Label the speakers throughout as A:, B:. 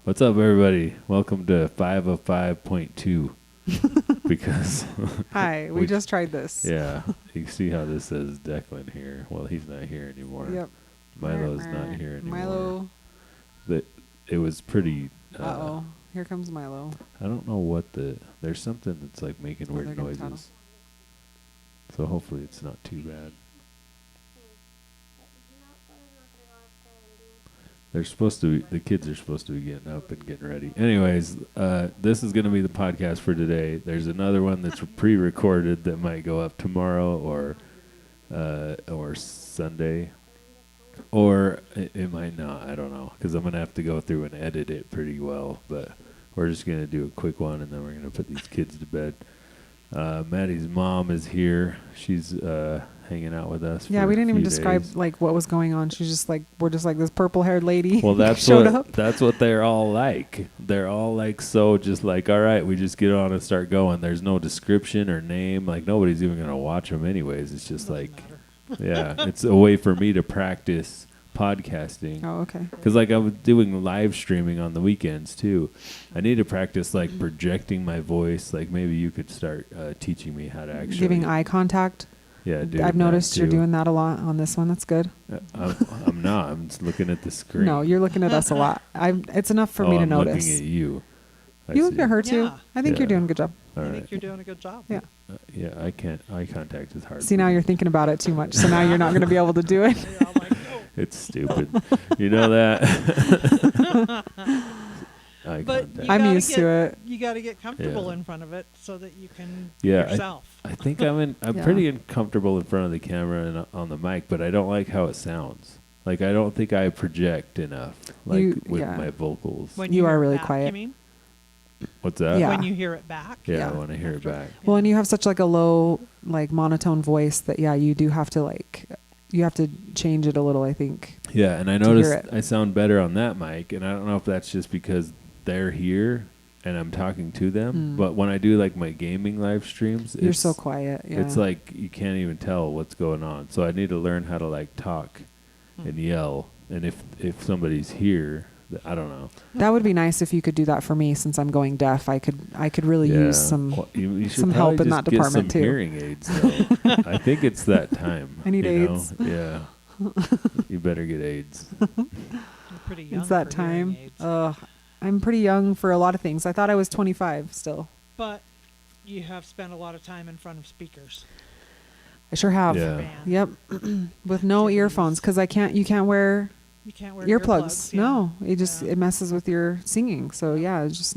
A: What's up, everybody? Welcome to 5.2. Because
B: Hi, we just tried this.
A: yeah, you see how this says Declan here. Well, he's not here anymore.
B: Yep.
A: Milo's not here anymore.
B: Milo.
A: But it was pretty.
B: Uh-oh. Here comes Milo.
A: I don't know what there's something that's like making
B: they're
A: weird
B: gonna
A: noises.
B: tattle.
A: So hopefully it's not too bad. The kids are supposed to be getting up and getting ready. Anyways, this is going to be the podcast for today. There's another one that's pre-recorded that might go up tomorrow or Sunday, or it might not. I don't know, because I'm going to have to go through and edit it pretty well. But we're just going to do a quick one, and then we're going to put these kids to bed. Maddie's mom is here. She's hanging out with us.
B: Yeah,
A: for
B: we
A: a
B: didn't even
A: few
B: describe
A: days.
B: like what was going on. She's just like, we're just like this purple-haired lady.
A: Well, that's
B: showed
A: what
B: up.
A: that's what they're all like. They're all like so just like, all right, we just get on and start going. There's no description or name. Like nobody's even gonna watch them anyways. It's just like, yeah, it's a way for me to practice podcasting.
B: Oh, okay.
A: Because like I was doing live streaming on the weekends too. I need to practice like projecting my voice. Like maybe you could start teaching me how to actually
B: Giving eye contact.
A: Yeah, dude.
B: I've noticed you're doing that a lot on this one. That's good.
A: I'm not. I'm just looking at the screen.
B: No, you're looking at us a lot. It's enough for me to
A: I'm
B: notice.
A: looking at you.
B: You look at her too.
C: Yeah.
B: I think you're doing a good job.
A: All
C: I
A: right.
C: think you're doing a good job.
B: Yeah.
A: Yeah, I can't. Eye contact is hard.
B: See,
A: for
B: now
A: me.
B: you're thinking about it too much. So now you're not going to be able to do it.
C: Yeah, I'm like, oh.
A: It's stupid. You know that? Eye
C: But
A: contact.
C: you
B: I'm
C: gotta
B: used to it.
C: You got to get comfortable
A: Yeah.
C: in front of it so that you can
A: Yeah,
C: yourself.
A: I think I'm
B: Yeah.
A: pretty uncomfortable in front of the camera and on the mic, but I don't like how it sounds. Like I don't think I project enough, like with
B: yeah.
A: my vocals.
C: When
B: You are
C: hear it
B: really
C: back,
B: quiet.
C: You mean?
A: What's that?
B: Yeah.
C: When you hear it back?
A: Yeah,
B: Yeah.
A: I want to hear it
C: After-
A: back.
B: Well, and you have such like a low, like monotone voice that you do have to you have to change it a little, I think.
A: Yeah, and I
B: to hear
A: noticed
B: it.
A: I sound better on that mic, and I don't know if that's just because they're here and I'm talking to them, but when I do like my gaming live streams,
B: You're
A: it's
B: so quiet. Yeah.
A: It's like you can't even tell what's going on. So I need to learn how to like talk and yell. And if somebody's here, I don't know.
B: that would be nice if you could do that for me, since I'm going deaf. I could really use some.
A: Well, you should
B: some
A: probably
B: help in
A: just
B: that
A: get
B: department,
A: some
B: too.
A: hearing aids. Though. I think it's that time.
B: I need
A: you know?
B: aids.
A: Yeah. You better get aids.
C: You're pretty young
B: It's that
C: for hearing
B: time.
C: aids.
B: I'm pretty young for a lot of things. I thought I was 25 still.
C: But you have spent a lot of time in front of speakers.
B: I sure have.
A: Yeah.
C: Band.
B: Yep. With no
C: Activities.
B: earphones, because you can't wear
C: You can't wear
B: earplugs.
C: Yeah.
B: No, it messes
C: Yeah.
B: with your singing. So yeah, there's just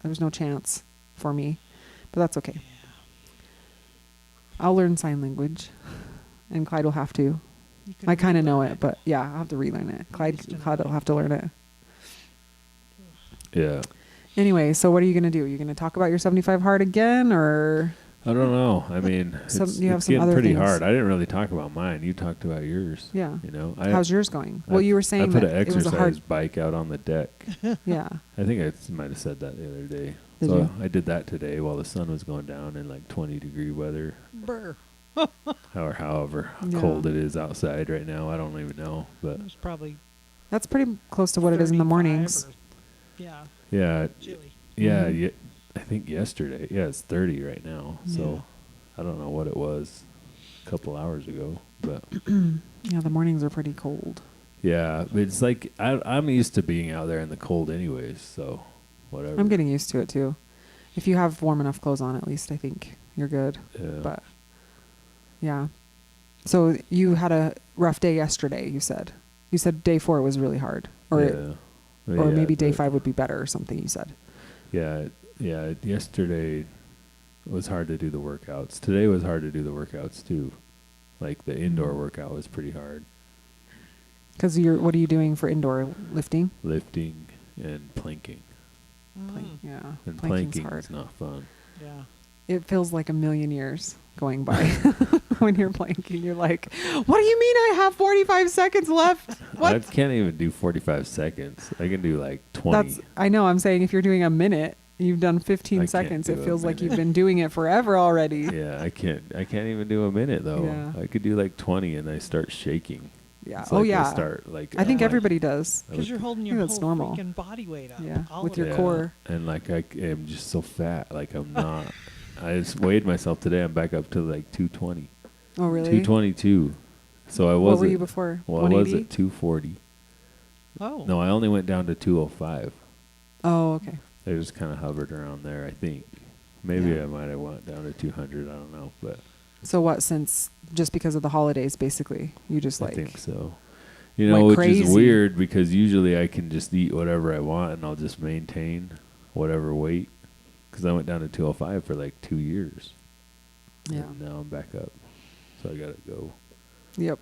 B: there's no chance for me, but that's okay. I'll learn sign language, and Clyde will have to.
C: You can
B: I kind of know
C: relearn
B: it, but yeah, I'll have to relearn it. Clyde
C: used to know
B: will have to learn it.
A: Yeah.
B: Anyway, so what are you gonna do? You're gonna talk about your 75 hard again, or
A: I don't know. I mean,
B: Some-
A: it's,
B: you have
A: it's
B: some
A: getting
B: other
A: pretty
B: things.
A: hard. I didn't really talk about mine. You talked about yours.
B: yeah?
A: You know,
B: How's yours going?
A: I-
B: Well, you were
A: I
B: saying
A: put
B: that
A: an
B: it was
A: exercise
B: a hard.
A: bike out on the deck.
B: Yeah.
A: I think I might have said that the other day.
B: Did
A: so
B: you?
A: I did that today while the sun was going down in like 20-degree weather,
C: Brr.
A: or however
B: Yeah.
A: cold it is outside right now. I don't even know, but
C: It was probably
B: That's pretty close to what it is in the
C: 35
B: mornings.
C: or- yeah,
A: yeah,
C: chilly.
A: yeah,
B: Mhm.
A: yeah. I think yesterday. Yeah, it's 30 right now. So I don't know what it was a couple hours ago, but
B: Yeah, the mornings are pretty cold.
A: yeah, it's like I'm used to being out there in the cold anyways. So whatever.
B: I'm getting used to it too. If you have warm enough clothes on, at least I think you're good.
A: Yeah.
B: But yeah. So you had a rough day yesterday. You said day 4 was really hard, or
A: yeah.
B: or
A: Yeah,
B: maybe day
A: but-
B: 5 would be better or something. You said.
A: Yeah, yeah. Yesterday it was hard to do the workouts. Today was hard to do the workouts too. Like the indoor workout was pretty hard.
B: Because what are you doing for indoor lifting?
A: Lifting and planking.
B: Yeah,
A: And
B: planking's
A: planking
B: hard.
A: is not fun.
C: Yeah.
B: It feels like a million years going by when you're planking. You're like, what do you mean I have 45 seconds left? What?
A: I can't even do 45 seconds. I can do like 20.
B: I know. I'm saying if you're doing a minute, you've done 15
A: I can't
B: seconds.
A: do
B: It
A: a
B: feels like you've
A: minute.
B: been doing it forever already.
A: Yeah, I can't even do a minute though.
B: Yeah.
A: I could do like 20 and I start shaking.
B: Yeah.
A: It's
B: Oh
A: like
B: yeah.
A: I start like
B: I think
A: like,
B: everybody does.
C: Because you're holding
B: I
C: your
B: think
C: whole
B: that's normal.
C: freaking body weight up.
B: Yeah,
C: all
B: with
C: of
B: your
C: it.
B: core.
A: and like I am just so fat. Like I'm not. I just weighed myself today. I'm back up to like 220,
B: Oh really?
A: 222. So I was.
B: What were you before?
A: Well, I was
B: 180?
A: at 240.
C: Oh.
A: No, I only went down to 205.
B: Oh okay.
A: I just kind of hovered around there. I think maybe
B: Yeah.
A: I might have went down to 200. I don't know, but
B: So what? Since just because of the holidays, basically, you just
A: I
B: like
A: think so. You know,
B: like
A: which
B: crazy.
A: is weird because usually I can just eat whatever I want and I'll just maintain whatever weight. Because I went down to 205 for like 2 years.
B: Yeah.
A: And now I'm back up. So I got to go.
B: Yep.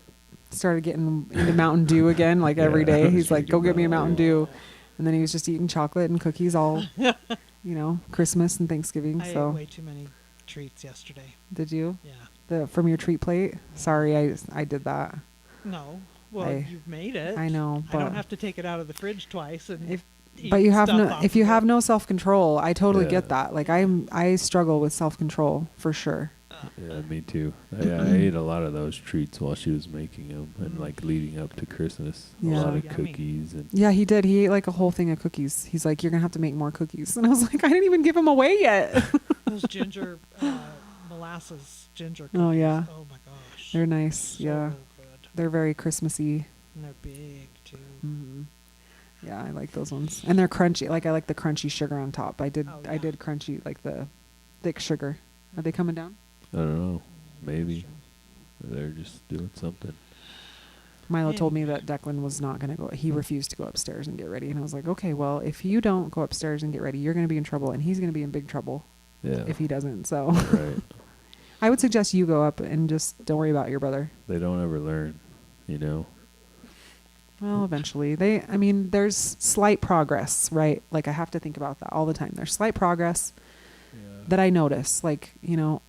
B: Started getting into Mountain Dew again, like every
A: Yeah, I
B: day.
A: was
B: He's like, "Go
A: drinking
B: get me a Mountain
A: Mountain
B: Dew," and then he was just eating chocolate and cookies all, Christmas and Thanksgiving.
C: I ate
B: So
C: way too many treats yesterday.
B: did you
C: Yeah.
B: from your treat plate? Sorry, I did that.
C: No. Well, you've made it.
B: I know,
C: I
B: but
C: don't have to take it out of the fridge twice and
B: if
C: eat
B: but you have
C: stuff
B: no
C: off
B: if you
C: of
B: have
C: it.
B: no self control, I totally
A: Yeah.
B: get that. Like I struggle with self control for sure.
A: Yeah, me too. I ate a lot of those treats while she was making them and like leading up to Christmas.
B: Yeah.
A: A lot of
C: So yummy.
A: cookies and
B: Yeah, he did. He ate like a whole thing of cookies. He's like, "You're gonna have to make more cookies," and I was like, "I didn't even give him away yet."
C: Those ginger, molasses ginger cookies.
B: Oh, yeah.
C: Oh my gosh.
B: They're nice.
C: So
B: Yeah,
C: good.
B: they're very Christmassy.
C: And they're big too.
B: Mm. Yeah, I like those ones, and they're crunchy. Like I like the crunchy sugar on top. I did
C: Oh,
B: I
C: yeah.
B: did crunchy like the thick sugar. Are they coming down?
A: I don't know. Maybe they're just doing something.
B: Milo told me
C: Anyway.
B: that Declan was not going to go. He refused to go upstairs and get ready. And I was like, okay, well, if you don't go upstairs and get ready, you're going to be in trouble. And he's going to be in big trouble
A: Yeah.
B: if he doesn't. So
A: Right.
B: I would suggest you go up and just don't worry about your brother.
A: They don't ever learn, you know.
B: Well, eventually. There's slight progress, right? Like I have to think about that all the time. There's slight progress that I notice. Like,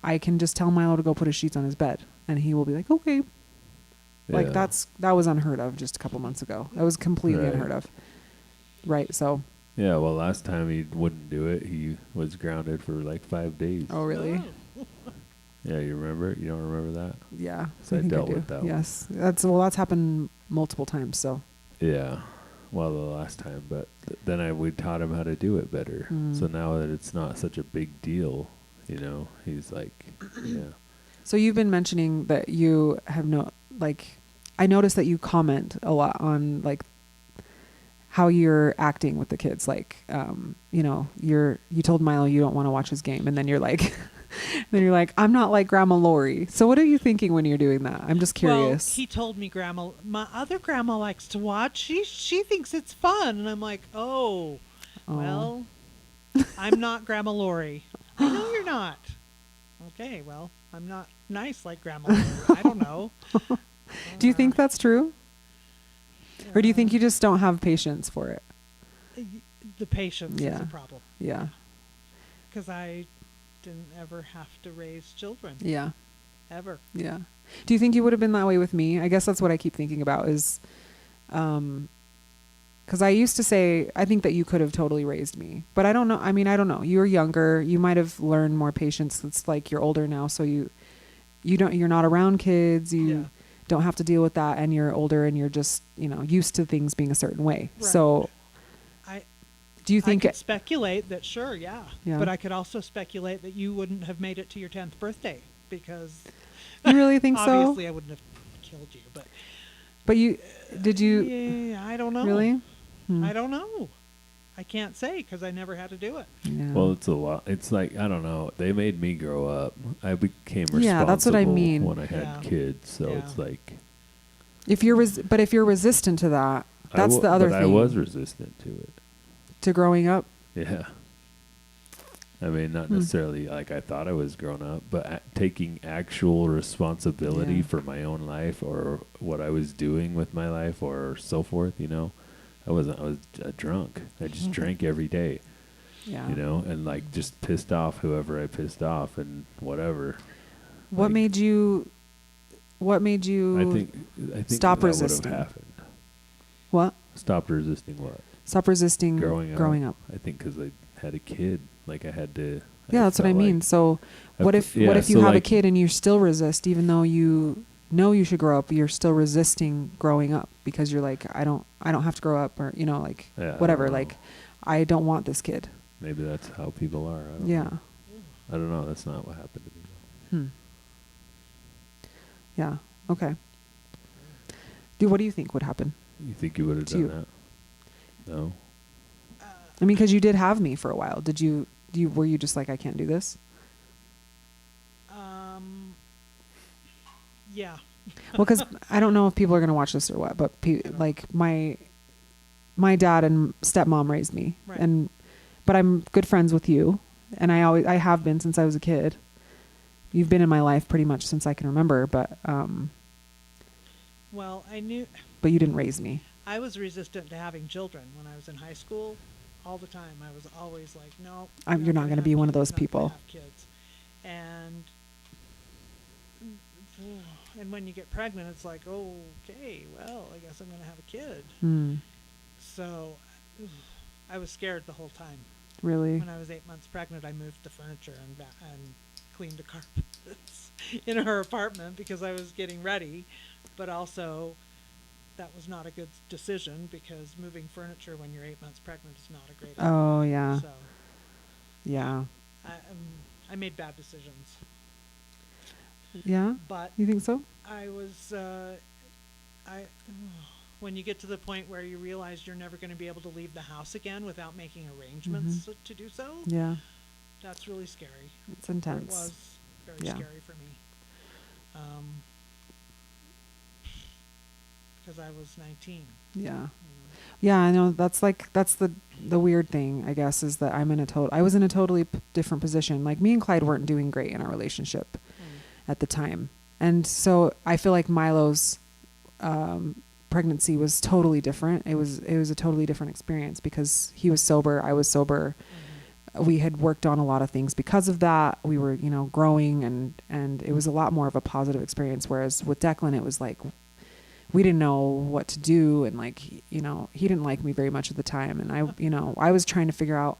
B: I can just tell Milo to go put his sheets on his bed. And he will be like, okay. Like
A: Yeah.
B: that was unheard of just a couple months ago. That was completely
A: Right.
B: unheard of. Right. So.
A: Yeah, well, last time he wouldn't do it, he was grounded for like 5 days.
B: Oh, really?
C: Oh.
A: Yeah, you remember? You don't remember that?
B: Yeah.
A: So I
B: think
A: dealt
B: do.
A: with that one.
B: Yes. That's happened multiple times. So.
A: Yeah. Well, the last time, but then we taught him how to do it better.
B: Mm.
A: So now that it's not such a big deal, he's like, yeah.
B: So you've been mentioning that you have I noticed that you comment a lot on like how you're acting with the kids. Like, you told Milo you don't want to watch his game, and then you're like, I'm not like Grandma Lori. So what are you thinking when you're doing that? I'm just curious.
C: Well, he told me my other grandma likes to watch. She thinks it's fun, and I'm like, oh. Well, I'm not Grandma Lori. I know you're not. Okay, well, I'm not nice like Grandma Lori. I don't know.
B: Do you think that's true? Or do you think you just don't have patience for it?
C: The patience is
B: Yeah.
C: a problem.
B: Yeah.
C: Because I didn't ever have to raise children.
B: Yeah.
C: Ever.
B: Yeah. Do you think you would have been that way with me? I guess that's what I keep thinking about is, because I used to say, I think that you could have totally raised me, but I don't know. I mean, I don't know. You were younger. You might have learned more patience. It's like you're older now. So you're not around kids. You
C: Yeah.
B: don't have to deal with that. And you're older and you're just, used to things being a certain way.
C: Right.
B: So do you
C: I
B: think
C: could speculate that, sure, yeah.
B: Yeah.
C: But I could also speculate that you wouldn't have made it to your 10th birthday because
B: you really think so?
C: obviously I wouldn't have killed you. But
B: did you
C: yeah, I don't know.
B: really? Hmm.
C: I don't know. I can't say because I never had to do it.
B: Yeah.
A: Well, it's a lot. It's like, I don't know. They made me grow up. I became responsible
B: Yeah, that's what I mean.
A: when I had
C: Yeah.
A: kids. So
C: Yeah.
A: it's like.
B: if you're resistant to that, that's the other
A: but
B: thing.
A: I was resistant to it.
B: To growing up.
A: Yeah. I mean, not necessarily like I thought I was grown up, but taking actual responsibility
B: Yeah.
A: for my own life or what I was doing with my life or so forth, I was drunk. I just drank every day,
B: Yeah.
A: and like just pissed off whoever I pissed off and whatever.
B: What
A: Like,
B: made you
A: I think
B: stop
A: that
B: resisting?
A: would have happened.
B: what?
A: Stopped resisting what?
B: Stop resisting
A: Growing
B: up.
A: I think because I had a kid. Like I had to.
B: Yeah, that's what I
A: felt
B: mean.
A: like
B: So
A: I
B: what
A: f-
B: if what
A: yeah,
B: if you
A: so
B: have a
A: like-
B: kid and you still resist even though you know you should grow up, you're still resisting growing up because you're like, I don't have to grow up, or, you know, like
A: Yeah, I
B: whatever.
A: don't know.
B: Like, I don't want this kid.
A: Maybe that's how people are. I don't
B: Yeah.
A: know. I don't know. That's not what happened to me.
B: Hmm. Yeah. Okay. What do you think would happen?
A: You think you would have
B: To
A: done
B: you.
A: that? No.
B: I mean, because you did have me for a while. Were you just like, I can't do this?
C: Yeah.
B: Well, because I don't know if people are going to watch this or what, but like my dad and stepmom raised me,
C: Right.
B: but I'm good friends with you, and I have been since I was a kid. You've been in my life pretty much since I can remember, but
C: Well, I knew
B: you didn't raise me.
C: I was resistant to having children when I was in high school. All the time, I was always like, "No,
B: You're not going to be one of those
C: not gonna
B: people."
C: have kids." And when you get pregnant, it's like, "Oh, okay, well, I guess I'm going to have a kid."
B: Hmm.
C: So, I was scared the whole time.
B: Really?
C: When I was 8 months pregnant, I moved the furniture and cleaned the carpets in her apartment because I was getting ready, but also that was not a good decision because moving furniture when you're 8 months pregnant is not a great idea.
B: Oh, yeah.
C: So
B: Yeah.
C: I made bad decisions,
B: Yeah.
C: but
B: You think so?
C: I was when you get to the point where you realize you're never going to be able to leave the house again without making arrangements to do so,
B: Yeah.
C: that's really scary.
B: It's
C: Or
B: intense.
C: it was very
B: Yeah.
C: scary for me. Because I was 19.
B: Yeah.
C: You know.
B: Yeah, I know. That's the weird thing, I guess, is that I was in a totally different position. Like, me and Clyde weren't doing great in our relationship at the time. And so I feel like Milo's pregnancy was totally different. It was a totally different experience because he was sober, I was sober. We had worked on a lot of things because of that. We were, growing, and it was a lot more of a positive experience. Whereas with Declan, it was like, we didn't know what to do. And like, he didn't like me very much at the time. And I was trying to figure out,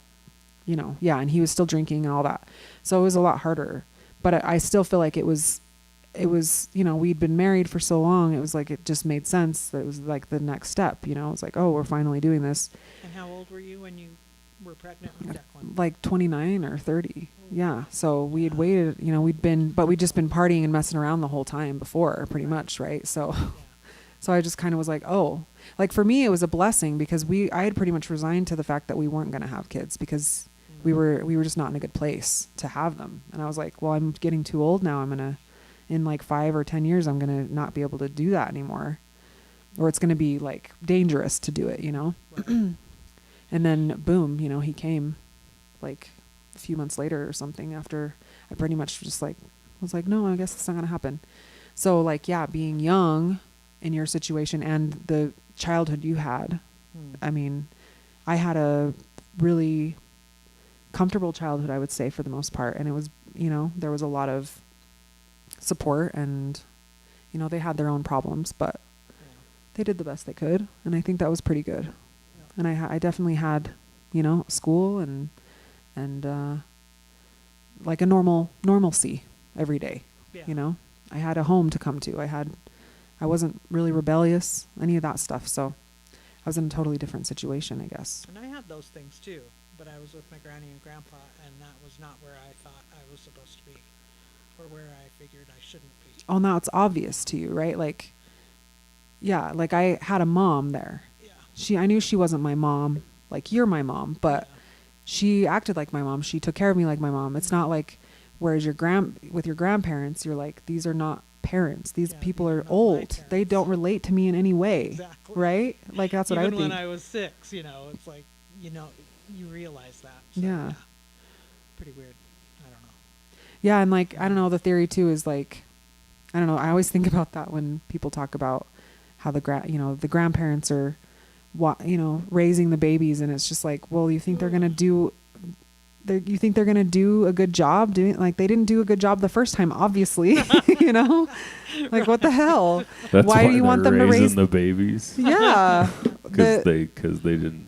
B: and he was still drinking and all that. So it was a lot harder, but I still feel like it was, we'd been married for so long. It was like, it just made sense that it was like the next step, it was like, oh, we're finally doing this.
C: And how old were you when you were pregnant with Declan?
B: Like 29 or 30. Yeah. So we had waited, we'd just been partying and messing around the whole time before, pretty much. Right. So, so I just kind of was like, oh, like for me, it was a blessing because I had pretty much resigned to the fact that we weren't going to have kids because we were just not in a good place to have them. And I was like, well, I'm getting too old now. In like 5 or 10 years, I'm going to not be able to do that anymore, or it's going to be like dangerous to do it,
C: Right.
B: And then boom, he came like a few months later or something after I pretty much just like was like, no, I guess it's not going to happen. So like, yeah, being young in your situation and the childhood you had, I mean, I had a really comfortable childhood, I would say, for the most part. And it was, there was a lot of support and, they had their own problems, but they did the best they could. And I think that was pretty good. And I definitely had, school and like a normalcy every day.
C: Yeah.
B: I had a home to come to. I wasn't really rebellious, any of that stuff. So I was in a totally different situation, I guess.
C: And I had those things too, but I was with my granny and grandpa, and that was not where I thought I was supposed to be, or where I figured I shouldn't be.
B: Oh, now it's obvious to you, right? Like, yeah, like I had a mom there.
C: Yeah.
B: I knew she wasn't my mom, like you're my mom, but she acted like my mom. She took care of me like my mom. It's not like, whereas with your grandparents, you're like, these are not parents. These people are old. They don't relate to me in any way.
C: Exactly.
B: Right? Like that's what I would
C: Even
B: think.
C: when I was 6, it's like, you realize that. So,
B: Yeah.
C: Pretty weird. I don't know.
B: Yeah, and like, I don't know, the theory too is like, I don't know, I always think about that when people talk about how the grandparents are raising the babies, and it's just like, well, you think they're going to do a good job doing, like, they didn't do a good job the first time, obviously. Like, what the hell?
A: That's
B: why do you want them to raise
A: the babies?
B: Yeah.
A: Because they didn't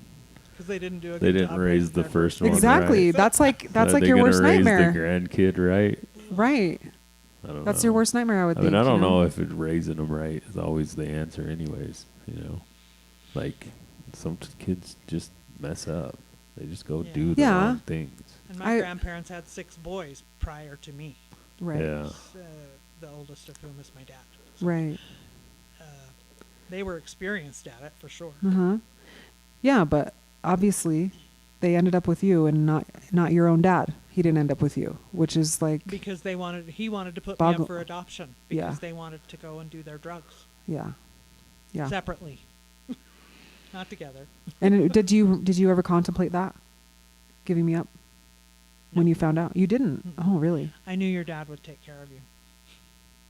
C: do a
A: they
C: good
A: didn't
C: job
A: raise the
C: their
A: first one.
B: Exactly.
A: Right.
B: That's like
A: Are they
B: your
A: gonna
B: worst
A: raise
B: nightmare.
A: the grandkid, right?
B: Right.
A: I don't know.
B: That's your worst nightmare, I would
A: I
B: think.
A: mean, I don't
B: you
A: know if raising them right is always the answer anyways, Like, some kids just mess up. They just go
C: Yeah.
A: do the
B: Yeah.
A: wrong things.
C: And my grandparents had 6 boys prior to me.
B: Right.
A: Yeah.
C: The oldest of whom is my dad.
B: Right.
C: They were experienced at it for sure.
B: Uh-huh. Yeah, but obviously they ended up with you and not your own dad. He didn't end up with you, which is like
C: Because he wanted to put me
B: Boggle-
C: up for adoption because
B: Yeah.
C: they wanted to go and do their drugs
B: yeah. Yeah.
C: separately, not together.
B: And did you ever contemplate that? Giving me up? When
C: No.
B: you found out? You didn't.
C: Mm-mm.
B: Oh, really?
C: I knew your dad would take care of you.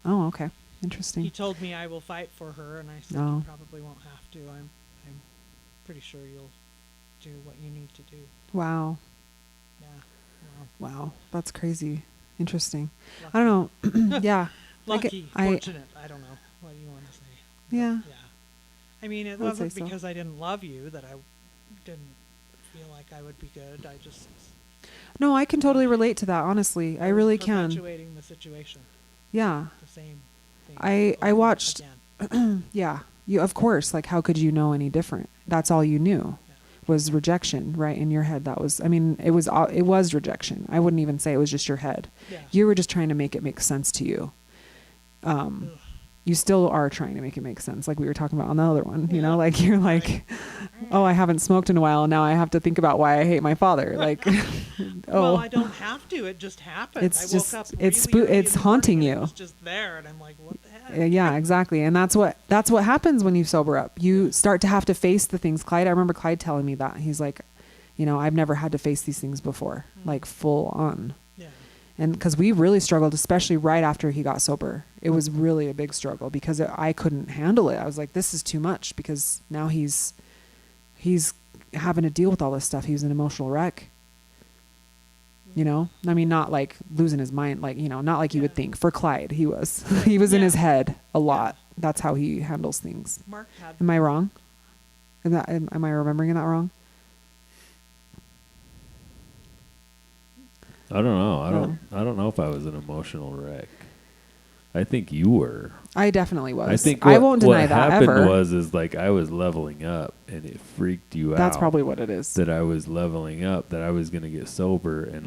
B: Oh, okay.
C: He
B: Interesting.
C: told me I will fight for her, and I said
B: Oh.
C: you probably won't have to. I'm pretty sure you'll do what you need to do.
B: Wow.
C: Yeah.
B: Wow. That's crazy. Interesting.
C: Lucky.
B: I don't know. Yeah.
C: Lucky, fortunate. I don't know what you want to say.
B: Yeah.
C: Yeah. I mean, it
B: I would say
C: wasn't
B: so.
C: because I didn't love you that I didn't feel like I would be good. I just
B: No, I can totally relate to that, honestly. I
C: was
B: really can.
C: perpetuating the situation,
B: Yeah.
C: the same thing.
B: I
C: over
B: watched-
C: again.
B: Yeah. You of course, like how could you know any different? That's all you knew.
C: Yeah.
B: Was rejection, right? In your head, that was, I mean, it was rejection. I wouldn't even say it was just your head.
C: Yeah.
B: You were just trying to make it make sense to you.
C: Ugh.
B: You still are trying to make it make sense, like we were talking about on the other one. You know,
C: Yeah.
B: like you're like, oh, I haven't smoked in a while, and now I have to think about why I hate my father. Like,
C: Well,
B: oh,
C: I don't have to. It just happened.
B: It's
C: I woke
B: just-
C: up
B: it's
C: really early in
B: it's
C: the
B: haunting
C: morning and
B: you.
C: It was just there, and I'm like, what the heck?
B: yeah, exactly. And that's what happens when you sober up. You start to have to face the things. Clyde, I remember Clyde telling me that. He's like, I've never had to face these things before, like full on.
C: Yeah.
B: And because we really struggled, especially right after he got sober. It was really a big struggle because I couldn't handle it. I was like, this is too much, because now he's having to deal with all this stuff. He was an emotional wreck. I mean, not like losing his mind, like, not like you would
C: Yeah.
B: think. For Clyde, he was. He was in
C: Yeah.
B: his head a lot. That's how he handles things.
C: Mark had.
B: Am I wrong? Am I remembering that wrong?
A: I don't know. I don't know if I was an emotional wreck. I think you were.
B: I definitely was.
A: I think
B: I won't deny
A: what
B: that
A: happened
B: ever.
A: was like I was leveling up, and it freaked you out.
B: That's probably what it is.
A: that I was leveling up, that I was going to get sober and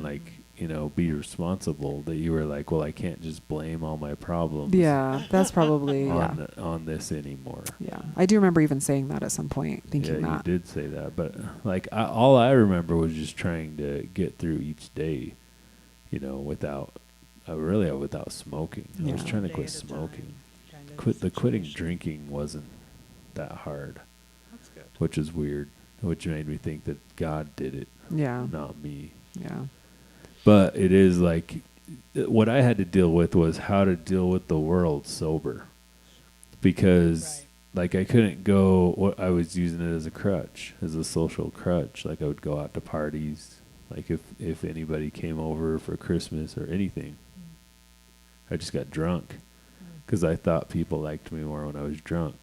A: be responsible. That you were like, well, I can't just blame all my problems.
B: Yeah, that's probably, yeah.
A: on this anymore.
B: Yeah. I do remember even saying that at some point,
A: Yeah,
B: thinking
A: you
B: that.
A: did say that, but all I remember was just trying to get through each day, without smoking. I was
B: Yeah.
A: trying to
C: Day
A: quit
C: at a time
A: smoking.
C: kind of
A: Quitting
C: situation.
A: drinking wasn't that hard,
C: That's good.
A: which is weird, which made me think that God did it,
B: Yeah.
A: not me.
B: Yeah.
A: But it is like what I had to deal with was how to deal with the world sober, because
C: Right.
A: I couldn't go. I was using it as a crutch, as a social crutch. Like I would go out to parties. Like if anybody came over for Christmas or anything, I just got drunk because I thought people liked me more when I was drunk.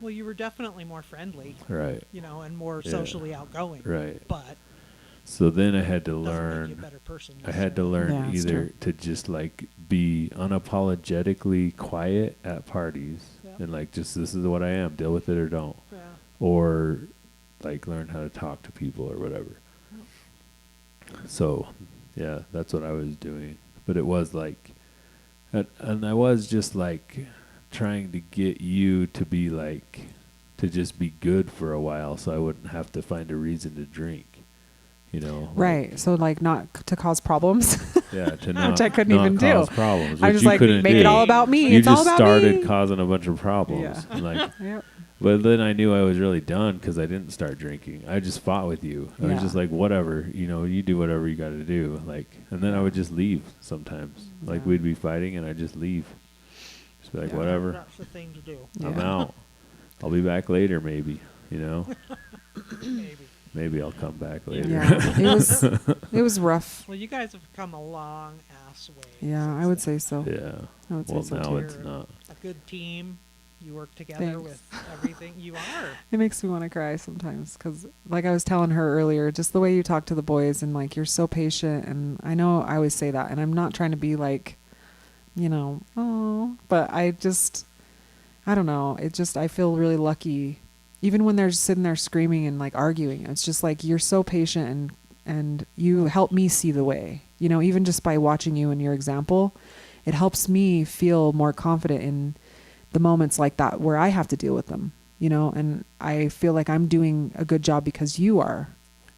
C: Well, you were definitely more friendly,
A: Right.
C: and more
A: Yeah.
C: socially outgoing.
A: Right.
C: But
A: So then I had to
C: doesn't make you a
A: learn.
C: better person.
A: I had to
C: necessarily.
A: learn
B: Yeah, it's
A: either
B: true.
A: to just be unapologetically quiet at parties
C: Yeah.
A: and just this is what I am, deal with it or don't,
C: Yeah.
A: or learn how to talk to people or whatever. So, yeah, that's what I was doing. But it was and I was just trying to get you to be to just be good for a while, so I wouldn't have to find a reason to drink.
B: Right. So not to cause problems.
A: Yeah, to not,
B: Which I couldn't
A: not
B: even do.
A: cause problems.
B: I
A: which
B: was
A: you
B: like,
A: couldn't
B: make
A: do.
B: it all about me.
A: You
B: It's all
A: just
B: about
A: started
B: me.
A: causing a bunch of problems.
B: Yeah.
A: And
B: Yep.
A: but then I knew I was really done because I didn't start drinking. I just fought with you. I
B: Yeah.
A: was just like, whatever, you do whatever you got to do. And then I would just leave sometimes.
B: Yeah.
A: We'd be fighting and I'd just leave. Just be like,
B: Yeah.
A: whatever,
C: That's the thing to do.
A: I'm
B: Yeah.
A: out. I'll be back later, maybe.
C: Maybe.
A: Maybe I'll come back later.
B: Yeah. It was rough.
C: Well, you guys have come a long ass way.
B: Yeah,
C: since
B: I would
C: then.
B: say so.
A: Yeah.
B: I would say
A: Well,
B: so
A: now
B: too.
A: it's not.
C: A good team. You work together
B: Thanks.
C: with everything. You are.
B: It makes me want to cry sometimes because, like I was telling her earlier, just the way you talk to the boys and you're so patient. And I know I always say that, and I'm not trying to be you know, oh, but I don't know. I feel really lucky. Even when they're sitting there screaming and like arguing, it's just like you're so patient and you help me see the way. You know, even just by watching you and your example, it helps me feel more confident in the moments like that where I have to deal with them, you know, and I feel like I'm doing a good job because you are.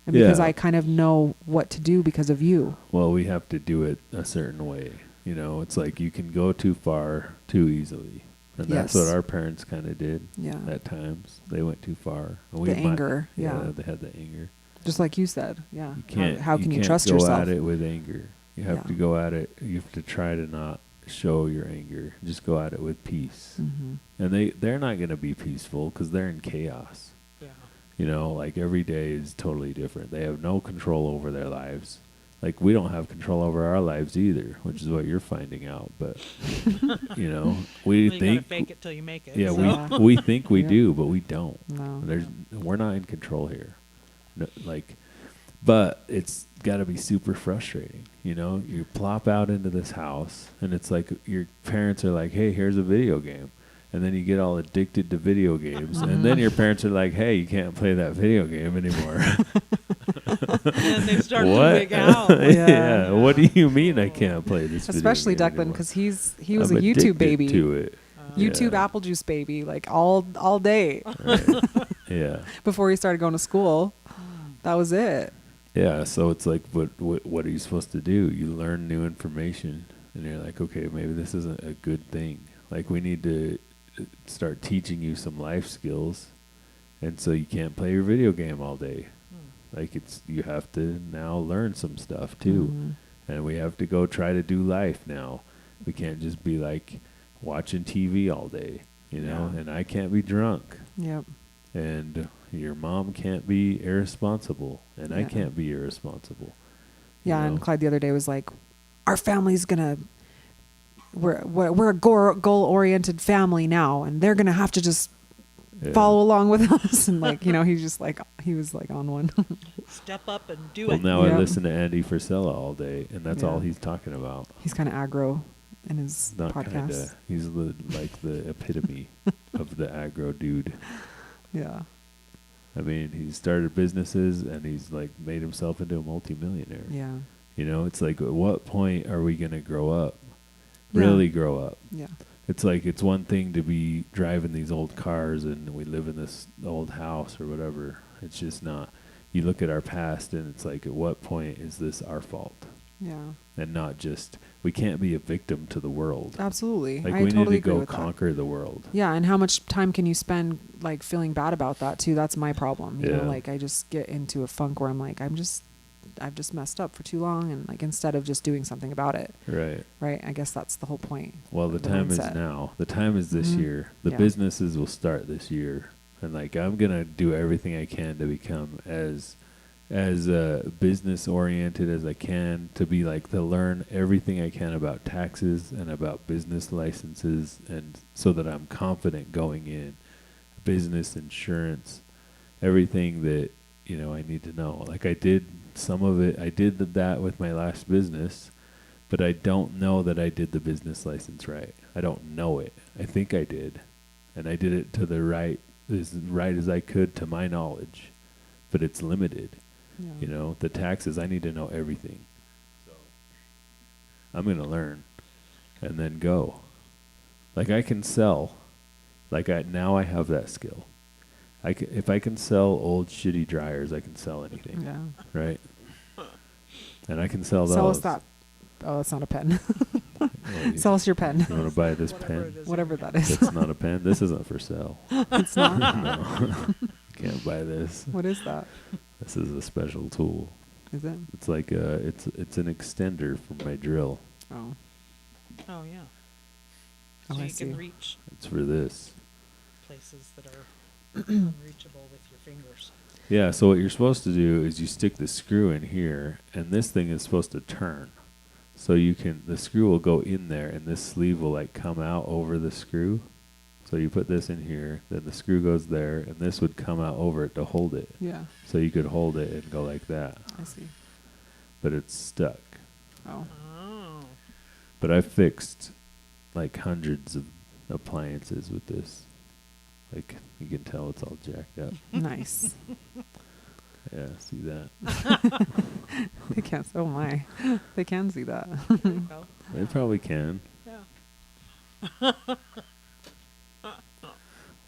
B: And because
A: Yeah.
B: I kind of know what to do because of you.
A: Well, we have to do it a certain way. You know, it's like you can go too far too easily. And that's
B: Yes.
A: what our parents kind of did
B: Yeah.
A: at times. They went too far. And
B: The anger, yeah.
A: They had the anger.
B: Just like you said. Yeah.
A: You can't.
B: How can you
A: can't
B: trust
A: go
B: yourself?
A: at it with anger. You have
B: Yeah.
A: to go at it. You have to try to not show your anger. Just go at it with peace.
B: Mm-hmm.
A: And they're not going to be peaceful because they're in chaos.
C: Yeah.
A: You know, like every day is totally different. They have no control over their lives. Like we don't have control over our lives either, which is what you're finding out. But you know, we
C: Well, you
A: think
C: gotta fake it till you make it.
A: yeah,
C: so.
B: Yeah.
A: we think we
B: Yeah.
A: do, but we don't.
B: No.
A: We're not in control here. No, like, but it's got to be super frustrating. You know, you plop out into this house, and it's like your parents are like, "Hey, here's a video game," and then you get all addicted to video games, and then your parents are like, "Hey, you can't play that video game anymore."
C: And they start to
A: What?
C: wig out.
A: Yeah. What do you mean I can't play this? video
B: Especially
A: game
B: Declan,
A: anymore?
B: because he was
A: I'm
B: a YouTube
A: addicted
B: baby.
A: to it.
B: YouTube
A: Yeah.
B: apple juice baby, like all day
A: Right. Yeah.
B: before he started going to school. That was it.
A: Yeah, so it's like, what are you supposed to do? You learn new information, and you're like, okay, maybe this isn't a good thing. Like, we need to start teaching you some life skills, and so you can't play your video game all day. Like, you have to now learn some stuff too,
B: Mhm.
A: and we have to go try to do life now. We can't just be like watching TV all day, you know.
C: Yeah.
A: And I can't be drunk.
B: Yep.
A: And your mom can't be irresponsible, and I
B: Yeah.
A: can't be irresponsible.
B: Yeah,
A: you
B: and
A: know?
B: Clyde the other day was like, "Our family's gonna, we're a goal oriented family now, and they're gonna have to just
A: Yeah.
B: follow along with us." And like, you know, he was like on one.
C: Step up and do
A: Well,
C: it.
A: now
B: Yeah.
A: I listen to Andy Frisella all day, and that's all
B: Yeah.
A: he's talking about.
B: He's kind of aggro in his
A: Not
B: podcast.
A: kinda. He's like the epitome of the aggro dude.
B: Yeah.
A: I mean, he started businesses, and he's like made himself into a multimillionaire.
B: Yeah.
A: You know, it's like, at what point are we gonna grow up?
B: Yeah.
A: Really grow up?
B: Yeah.
A: It's like, it's one thing to be driving these old cars and we live in this old house or whatever. It's just not. You look at our past and it's like, at what point is this our fault?
B: Yeah.
A: And not just, we can't be a victim to the world.
B: Absolutely.
A: Like,
B: I
A: we
B: totally
A: need to
B: agree
A: go
B: with that.
A: conquer the world.
B: Yeah, and how much time can you spend like feeling bad about that too? That's my problem. You know,
A: Yeah.
B: like I just get into a funk where I'm like, I've just messed up for too long, and like instead of just doing something about it,
A: Right.
B: right? I guess that's the whole point.
A: Well, the
B: of
A: time is
B: mindset.
A: now. The time is this
B: Mhm.
A: year. The
B: Yeah.
A: businesses will start this year. And like, I'm going to do everything I can to become as business oriented as I can, to be like, to learn everything I can about taxes and about business licenses, and so that I'm confident going in, business insurance, everything that, you know, I need to know. Like, I did some of it. I did that with my last business, but I don't know that I did the business license right. I don't know it. I think I did, and I did it to the right as I could to my knowledge, but it's limited.
B: Yeah.
A: You know, the taxes, I need to know everything. So I'm going to learn and then go. Like, I can sell. Like, now I have that skill. If I can sell old shitty dryers, I can sell anything,
B: Yeah.
A: right? And I can sell those.
B: Sell us that. Oh, that's not a pen.
A: Well,
B: Sell us your pen.
A: you want to buy this
C: Whatever it
A: pen?
C: is.
B: Whatever that is.
A: It's not a pen. This isn't for sale.
B: It's not.
A: No. Can't buy this.
B: What is that?
A: This is a special tool.
B: Is it?
A: It's like it's an extender for my drill.
B: Oh.
C: Oh yeah.
B: Oh,
C: So
B: I
C: you
B: see.
C: can reach
A: It's for this.
C: places that are unreachable with your fingers.
A: Yeah, so what you're supposed to do is you stick the screw in here, and this thing is supposed to turn. So the screw will go in there, and this sleeve will like come out over the screw. So you put this in here, then the screw goes there, and this would come out over it to hold it.
B: Yeah.
A: So you could hold it and go like that,
B: I see.
A: but it's stuck.
B: Oh.
C: Oh.
A: But I fixed like hundreds of appliances with this. Like you can tell it's all jacked up.
B: Nice.
A: Yeah, see that?
B: They can't. Oh my, they can see that.
C: There you go.
A: They probably can.
C: Yeah.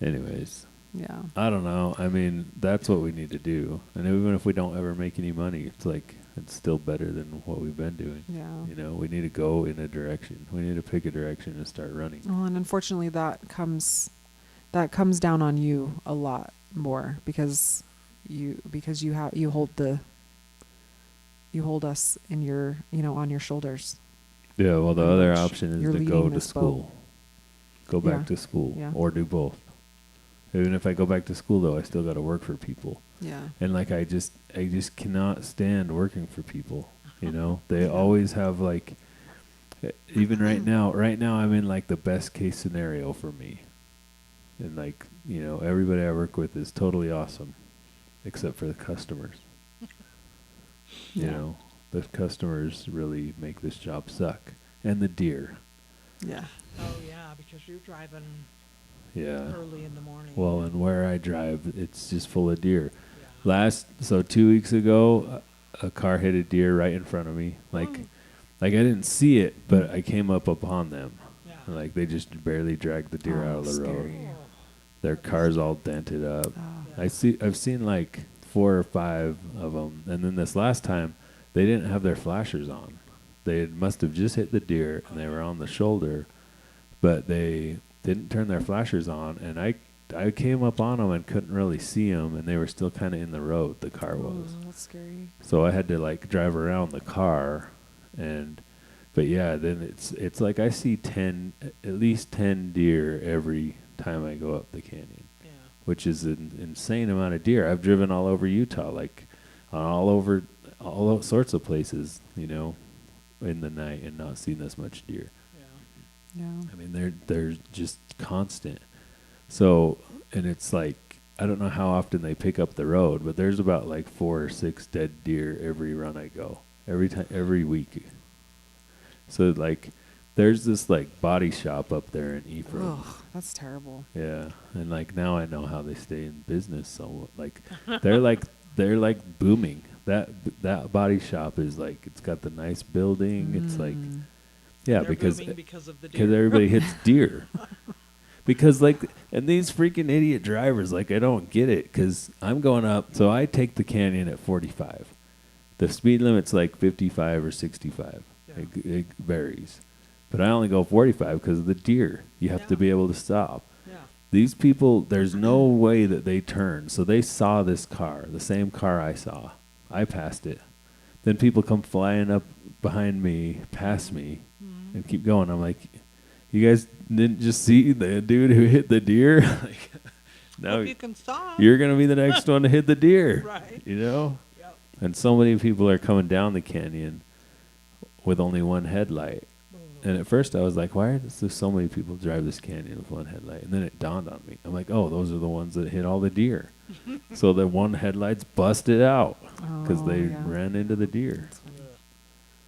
A: Anyways,
B: Yeah.
A: I don't know. I mean, that's what we need to do. And even if we don't ever make any money, it's like it's still better than what we've been doing.
B: Yeah.
A: You know, we need to go in a direction. We need to pick a direction and start running.
B: Well, and unfortunately, that comes down on you a lot more because you hold us in your on your shoulders.
A: Yeah, well, the
B: Pretty
A: other
B: much.
A: option is
B: You're
A: to go
B: leading
A: to
B: this
A: school. Go back
B: Yeah.
A: to school
B: Yeah.
A: or do both. Even if I go back to school, though, I still got to work for people.
B: Yeah.
A: And like I just cannot stand working for people. You know, they always have like, even right now I'm in like the best case scenario for me. And like, you know, everybody I work with is totally awesome, except for the customers. You
B: Yeah.
A: know, the customers really make this job suck. And the deer.
B: Yeah.
C: Oh yeah, because you're driving
A: Yeah.
C: early in the morning.
A: Well, and where I drive, it's just full of deer.
C: Yeah.
A: 2 weeks ago, a car hit a deer right in front of me. Like
C: Oh.
A: I didn't see it, but I came up upon them.
C: Yeah.
A: Like they just barely dragged the deer out of the road.
B: Scary.
C: Oh.
A: Their car's all dented up.
B: Oh.
A: I've seen like 4 or 5 of them, and then this last time, they didn't have their flashers on. They must have just hit the deer, and they were on the shoulder, but they didn't turn their flashers on, and I came up on them and couldn't really see them, and they were still kind of in the road, the car was.
B: Oh, that's scary.
A: So I had to like drive around the car, but yeah, then it's like I see at least 10 deer every time I go up the canyon,
C: Yeah.
A: which is an insane amount of deer. I've driven all over Utah, like all sorts of places, you know, in the night and not seen this much deer.
C: Yeah.
B: Yeah.
A: I mean, they're just constant. So, and it's like, I don't know how often they pick up the road, but there's about like 4 or 6 dead deer every run I go, every week. So like, there's this like body shop up there in Ephraim.
B: Ugh, that's terrible.
A: Yeah, and like now I know how they stay in business. So like, they're like booming. That body shop is like, it's got the nice building. It's like, yeah,
C: They're
A: because
C: booming because of the deer.
A: everybody hits deer. Because like, and these freaking idiot drivers, like I don't get it. Because I'm going up, so I take the canyon at 45. The speed limit's like 55 or 65.
C: Yeah.
A: It varies, but I only go 45 because of the deer. You have to
C: Yeah.
A: be able to stop.
C: Yeah.
A: These people, there's no way that they turn. So they saw this car, the same car I saw. I passed it. Then people come flying up behind me, past me,
C: Mhm.
A: and keep going. I'm like, you guys didn't just see the dude who hit the deer? Like, now
C: Hope you can stop.
A: you're going to be the next one to hit the deer.
C: Right.
A: You know?
C: Yep.
A: And so many people are coming down the canyon with only one headlight. And at first I was like, why are there so many people drive this canyon with one headlight? And then it dawned on me. I'm like, oh, those are the ones that hit all the deer. So the one headlight's busted out because
B: Oh,
A: they
B: yeah.
A: ran into the deer.
B: That's funny.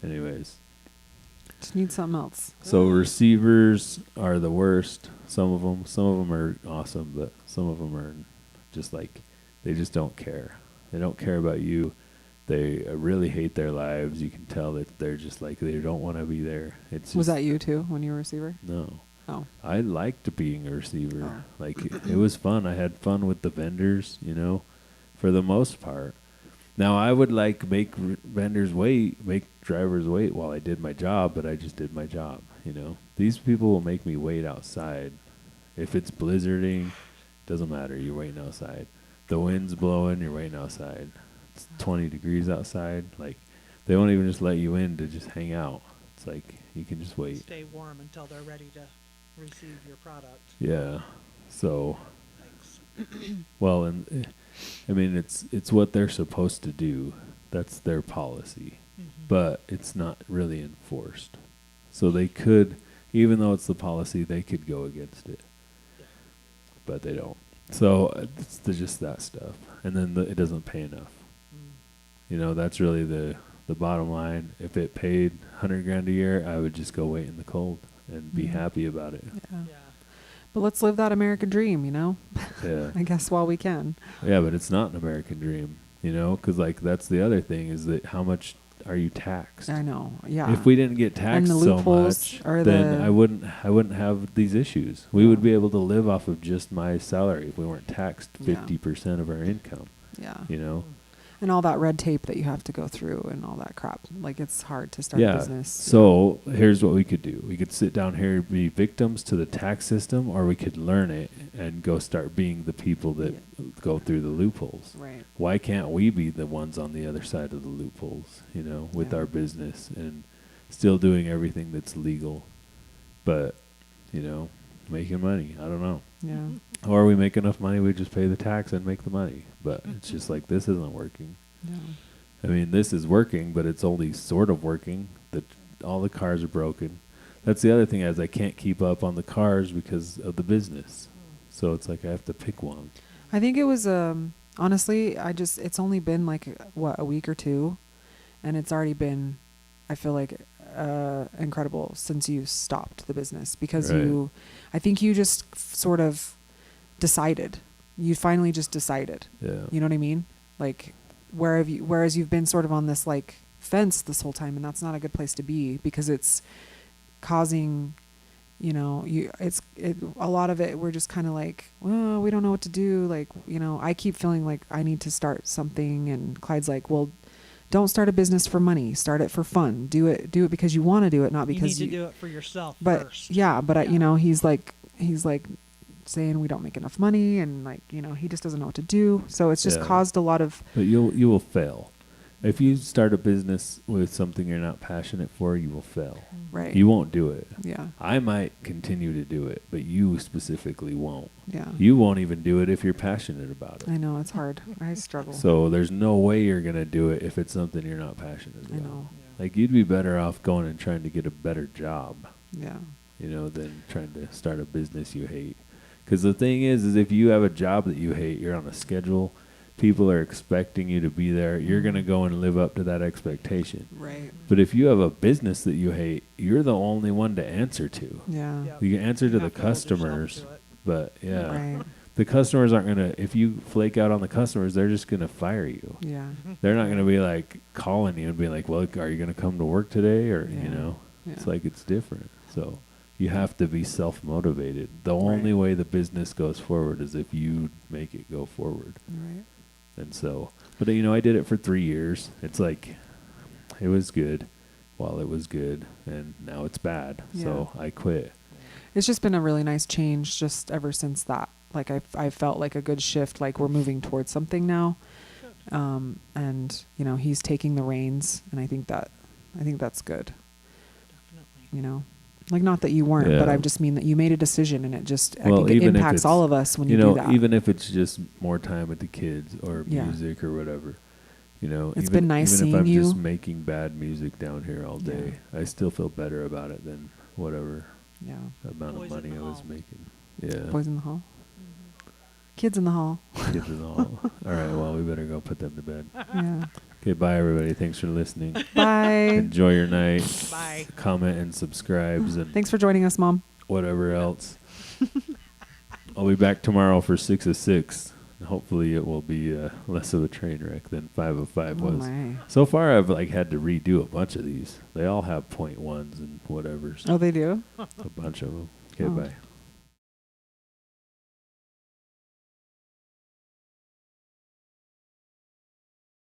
A: Anyways,
B: Just need something else.
A: so receivers are the worst. Some of them are awesome, but some of them are just like, they just don't care. They don't care about you. They really hate their lives. You can tell that they're just like, they don't want to be there. It's just,
B: Was that you too when you were a receiver?
A: No.
B: Oh.
A: I liked being a receiver.
B: Oh.
A: Like, it was fun. I had fun with the vendors, you know, for the most part. Now, I would like make drivers wait while I did my job, but I just did my job, you know. These people will make me wait outside. If it's blizzarding, doesn't matter. You're waiting outside. The wind's blowing, you're waiting outside. It's 20 degrees outside. Like, they won't even just let you in to just hang out. It's like, you can just wait.
C: Stay warm until they're ready to receive your product.
A: Yeah. So,
C: Thanks.
A: well, and I mean, it's what they're supposed to do. That's their policy.
C: Mhm.
A: But it's not really enforced. So they could, even though it's the policy, they could go against it.
C: Yeah.
A: But they don't. So it's just that stuff. And then it doesn't pay enough.
C: Mm.
A: You know, that's really the bottom line. If it paid $100,000 a year, I would just go wait in the cold. and be
B: Mhm.
A: happy about it.
B: Yeah.
C: Yeah.
B: But let's live that American dream, you know?
A: Yeah.
B: I guess while we can.
A: Yeah, but it's not an American dream, because like that's the other thing is that how much are you taxed?
B: I know. Yeah.
A: If we didn't get
B: And
A: taxed
B: the
A: so
B: loopholes
A: much,
B: are
A: then
B: the-
A: I wouldn't have these issues. We
B: Yeah.
A: would be able to live off of just my salary if we weren't taxed
B: Yeah.
A: 50% of our income.
B: Yeah.
A: You know?
B: And all that red tape that you have to go through and all that crap. Like, it's hard to start a
A: Yeah.
B: business.
A: So here's what we could do. We could sit down here and be victims to the tax system, or we could learn it and go start being the people that go through the loopholes.
B: Right.
A: Why can't we be the ones on the other side of the loopholes, with
B: Yeah.
A: our business and still doing everything that's legal, but, making money? I don't know.
B: Yeah.
A: Or we make enough money, we just pay the tax and make the money. But it's just like, this isn't working.
B: Yeah.
A: I mean, this is working, but it's only sort of working. All the cars are broken. That's the other thing is I can't keep up on the cars because of the business. So it's like I have to pick one.
B: I think it was, honestly, it's only been like, a week or two. And it's already been, I feel like, incredible since you stopped the business. Because
A: Right.
B: I think you just sort of decided. You finally just decided.
A: Yeah.
B: You know what I mean? Like, whereas you've been sort of on this like fence this whole time, and that's not a good place to be because it's causing, a lot of it. We're just kind of like, well, we don't know what to do. Like, I keep feeling like I need to start something, and Clyde's like, well, don't start a business for money. Start it for fun. Do it because you want to do it, not because
C: you need to do it for yourself
B: but
C: first.
B: yeah, but he's like saying we don't make enough money, and like he just doesn't know what to do. So it's just
A: Yeah.
B: caused a lot of
A: But you will fail. If you start a business with something you're not passionate for, you will fail.
B: right.
A: You won't do it.
B: Yeah,
A: I might continue to do it, but you specifically won't.
B: yeah.
A: You won't even do it if you're passionate about it.
B: I know it's hard. I struggle.
A: So there's no way you're going to do it if it's something you're not passionate about.
B: I know.
A: Like you'd be better off going and trying to get a better job,
B: Yeah,
A: than trying to start a business you hate. Because the thing is if you have a job that you hate, you're on a schedule, people are expecting you to be there, you're going to go and live up to that expectation.
B: right.
A: But if you have a business that you hate, you're the only one to answer to.
B: Yeah,
C: Yeah.
A: You can answer to
C: You
A: the
C: have to hold yourself
A: customers,
C: to it.
A: but yeah,
B: right.
A: the customers aren't going to, if you flake out on the customers, they're just going to fire you.
B: Yeah,
A: They're not going to be like calling you and be like, well, are you going to come to work today? Or,
B: Yeah.
A: it's
B: Yeah.
A: like it's different. So you have to be self-motivated. The only way the business goes forward is if you make it go forward.
B: right.
A: And so, but I did it for 3 years. It's like, it was good while it was good, and now it's bad. So I quit.
B: It's just been a really nice change just ever since that. Like I felt like a good shift. Like we're moving towards something now, and he's taking the reins, and I think that's good.
C: Definitely.
B: Like not that you weren't, but
A: Yeah.
B: I just mean that you made a decision, and it just I
A: Well,
B: think it
A: even if
B: impacts
A: it's,
B: all of us when you do that.
A: even if it's just more time with the kids or
B: Yeah.
A: music or whatever,
B: It's been nice
A: even if I'm
B: seeing
A: just
B: you.
A: making bad music down here all day, I still feel better about it than whatever
B: Yeah.
A: amount
C: Boys
A: of
C: in
A: money
C: the
A: I was
C: hall.
A: making. Yeah.
B: Boys in the hall. Kids in the hall.
A: Kids in the hall. All right, well, we better go put them to bed.
B: Yeah.
A: Okay, bye, everybody. Thanks for listening.
B: Bye.
A: Enjoy your night.
C: Bye.
A: Comment and subscribes and
B: Thanks for joining us, Mom.
A: whatever else. I'll be back tomorrow for 6 of 6. Hopefully it will be less of a train wreck than 5 of 5
B: Oh
A: was.
B: my.
A: So far, I've had to redo a bunch of these. They all have .1s and whatevers.
B: Oh, they do?
A: A bunch of them. Okay,
B: Oh.
A: bye.